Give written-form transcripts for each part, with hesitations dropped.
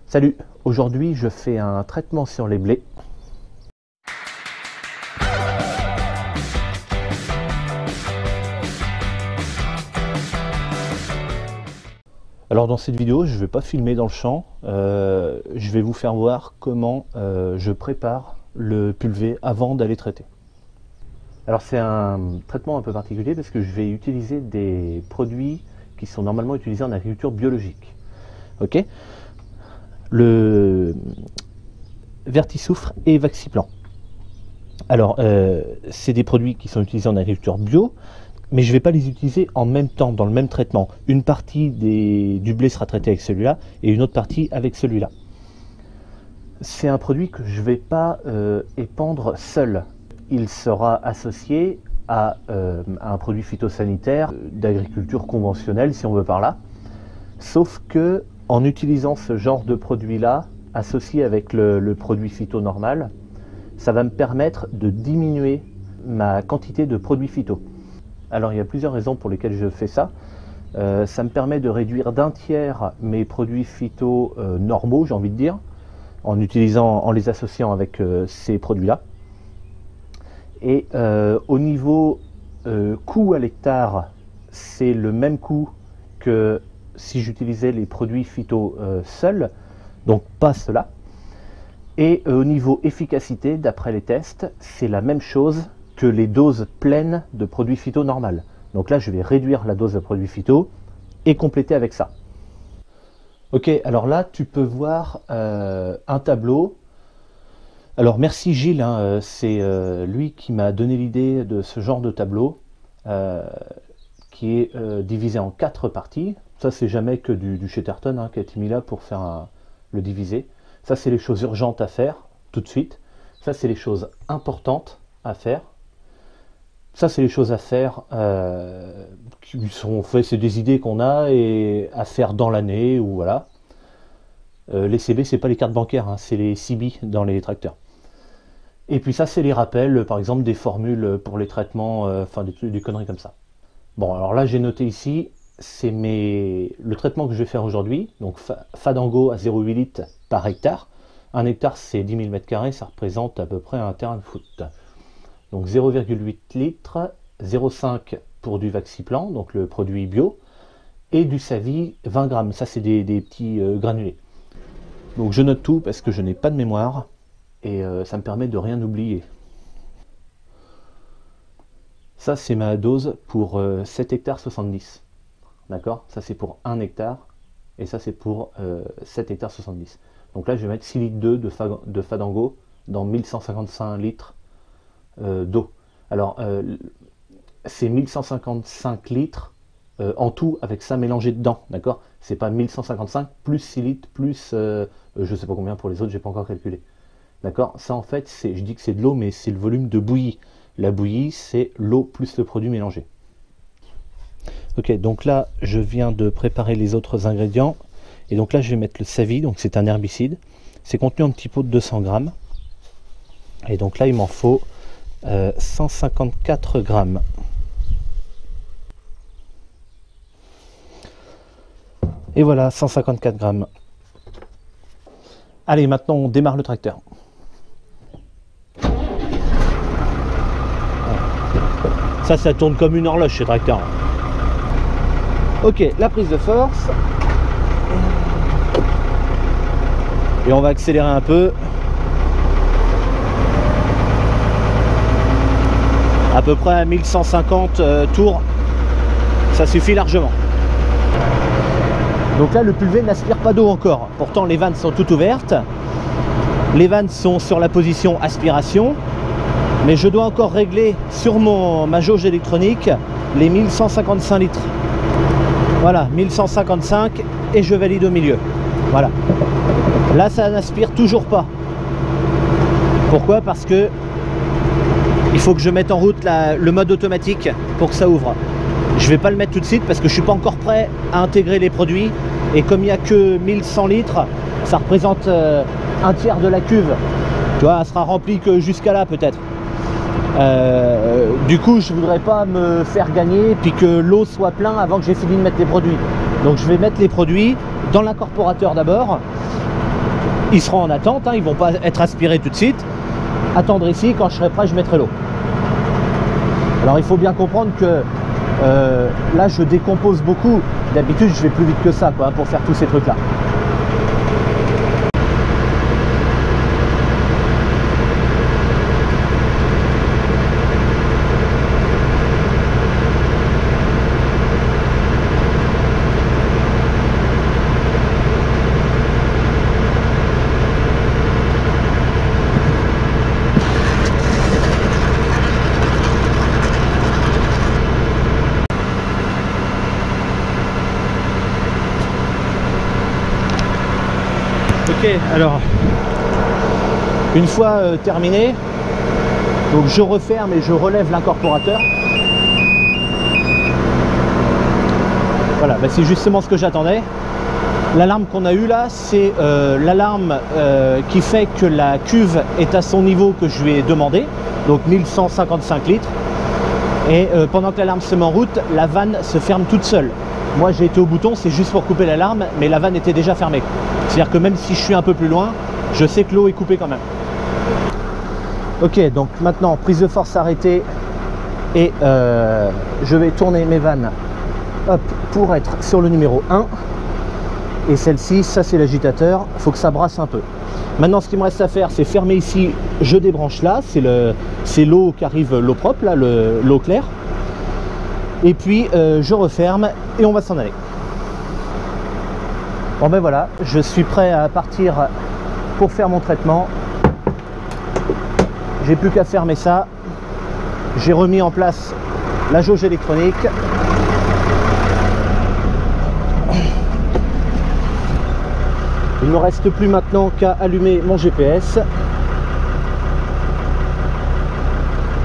Salut, aujourd'hui je fais un traitement sur les blés. Alors dans cette vidéo, je ne vais pas filmer dans le champ, je vais vous faire voir comment je prépare le pulvé avant d'aller traiter. Alors c'est un traitement un peu particulier parce que je vais utiliser des produits qui sont normalement utilisés en agriculture biologique. Ok, le Vertisoufre et Vaxiplan. Alors c'est des produits qui sont utilisés en agriculture bio, mais je ne vais pas les utiliser en même temps, dans le même traitement. Une partie du blé sera traitée avec celui-là et une autre partie avec celui-là. C'est un produit que je ne vais pas épandre seul. Il sera associé à un produit phytosanitaire d'agriculture conventionnelle, si on veut par là. Sauf que en utilisant ce genre de produit-là, associé avec le produit phyto normal, ça va me permettre de diminuer ma quantité de produits phyto. Alors il y a plusieurs raisons pour lesquelles je fais ça. Ça me permet de réduire d'un tiers mes produits phyto normaux, j'ai envie de dire, en les associant avec ces produits-là. Et au niveau coût à l'hectare, c'est le même coût que si j'utilisais les produits phyto seuls, donc pas cela. Et au niveau efficacité, d'après les tests, c'est la même chose que les doses pleines de produits phyto normal. Donc là, je vais réduire la dose de produits phyto et compléter avec ça. Ok, alors là, tu peux voir un tableau. Alors merci Gilles, hein, c'est lui qui m'a donné l'idée de ce genre de tableau qui est divisé en 4 parties. Ça, c'est jamais que du Chatterton hein, qui a été mis là pour faire le diviser. Ça, c'est les choses urgentes à faire tout de suite. Ça, c'est les choses importantes à faire. Ça, c'est les choses à faire qui sont faites, c'est des idées qu'on a et à faire dans l'année ou voilà. Les CB, c'est pas les cartes bancaires, hein, c'est les CB dans les tracteurs. Et puis ça, c'est les rappels, par exemple des formules pour les traitements, enfin des conneries comme ça. Bon, alors là, j'ai noté ici, c'est le traitement que je vais faire aujourd'hui. Donc Fadango à 0,8 litres par hectare. Un hectare, c'est 10 000 m², ça représente à peu près un terrain de foot. Donc 0,8 litres, 0,5 pour du Vaxiplan, donc le produit bio, et du Savi 20 grammes. Ça, c'est des petits granulés. Donc je note tout parce que je n'ai pas de mémoire et ça me permet de rien oublier. Ça, c'est ma dose pour 7 hectares 70. D'accord? Ça, c'est pour 1 hectare et ça, c'est pour 7 hectares 70. Donc là, je vais mettre 6 litres de Fadango dans 1155 litres d'eau. Alors, c'est 1155 litres en tout avec ça mélangé dedans, d'accord? C'est pas 1155 plus 6 litres plus je sais pas combien pour les autres, j'ai pas encore calculé. D'accord? Ça en fait, je dis que c'est de l'eau, mais c'est le volume de bouillie. La bouillie, c'est l'eau plus le produit mélangé. Ok, donc là, je viens de préparer les autres ingrédients. Et donc là, je vais mettre le Savi, donc c'est un herbicide. C'est contenu en petit pot de 200 grammes. Et donc là, il m'en faut 154 grammes. Et voilà, 154 grammes. Allez, maintenant on démarre le tracteur. Ça tourne comme une horloge chez tracteur. Ok, la prise de force. Et on va accélérer un peu. À peu près à 1150 tours. Ça suffit largement. Donc là, le pulvé n'aspire pas d'eau encore. Pourtant, les vannes sont toutes ouvertes. Les vannes sont sur la position aspiration. Mais je dois encore régler sur ma jauge électronique les 1155 litres. Voilà, 1155 et je valide au milieu. Voilà. Là, ça n'aspire toujours pas. Pourquoi? Parce que il faut que je mette en route le mode automatique pour que ça ouvre. Je ne vais pas le mettre tout de suite parce que je ne suis pas encore prêt à intégrer les produits. Et comme il n'y a que 1100 litres, ça représente un tiers de la cuve. Tu vois, elle sera remplie que jusqu'à là peut-être. Du coup, je ne voudrais pas me faire gagner puis que l'eau soit pleine avant que j'ai fini de mettre les produits. Donc je vais mettre les produits dans l'incorporateur d'abord. ils seront en attente, hein, ils vont pas être aspirés tout de suite. Attendre ici, quand je serai prêt, je mettrai l'eau. Alors il faut bien comprendre que là je décompose beaucoup. D'habitude je vais plus vite que ça quoi, pour faire tous ces trucs là. Ok, alors une fois terminé, donc je referme et je relève l'incorporateur. Voilà, bah c'est justement ce que j'attendais. L'alarme qu'on a eue là, c'est l'alarme qui fait que la cuve est à son niveau que je lui ai demandé, donc 1155 litres. Et pendant que l'alarme se met en route, la vanne se ferme toute seule. Moi j'ai été au bouton, c'est juste pour couper l'alarme, mais la vanne était déjà fermée. C'est-à-dire que même si je suis un peu plus loin, je sais que l'eau est coupée quand même. Ok, donc maintenant prise de force arrêtée et je vais tourner mes vannes hop, pour être sur le numéro 1. Et celle-ci, ça c'est l'agitateur, il faut que ça brasse un peu. Maintenant ce qu'il me reste à faire, c'est fermer ici, je débranche là, c'est l'eau qui arrive, l'eau propre, là, l'eau claire. Et puis je referme et on va s'en aller. Bon ben voilà, je suis prêt à partir pour faire mon traitement. J'ai plus qu'à fermer ça. J'ai remis en place la jauge électronique. Il ne me reste plus maintenant qu'à allumer mon GPS.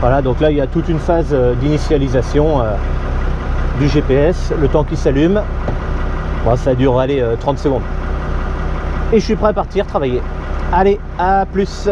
Voilà, donc là il y a toute une phase d'initialisation du GPS, le temps qu'il s'allume. Bon, ça dure aller 30 secondes. Et je suis prêt à partir travailler. Allez, à plus!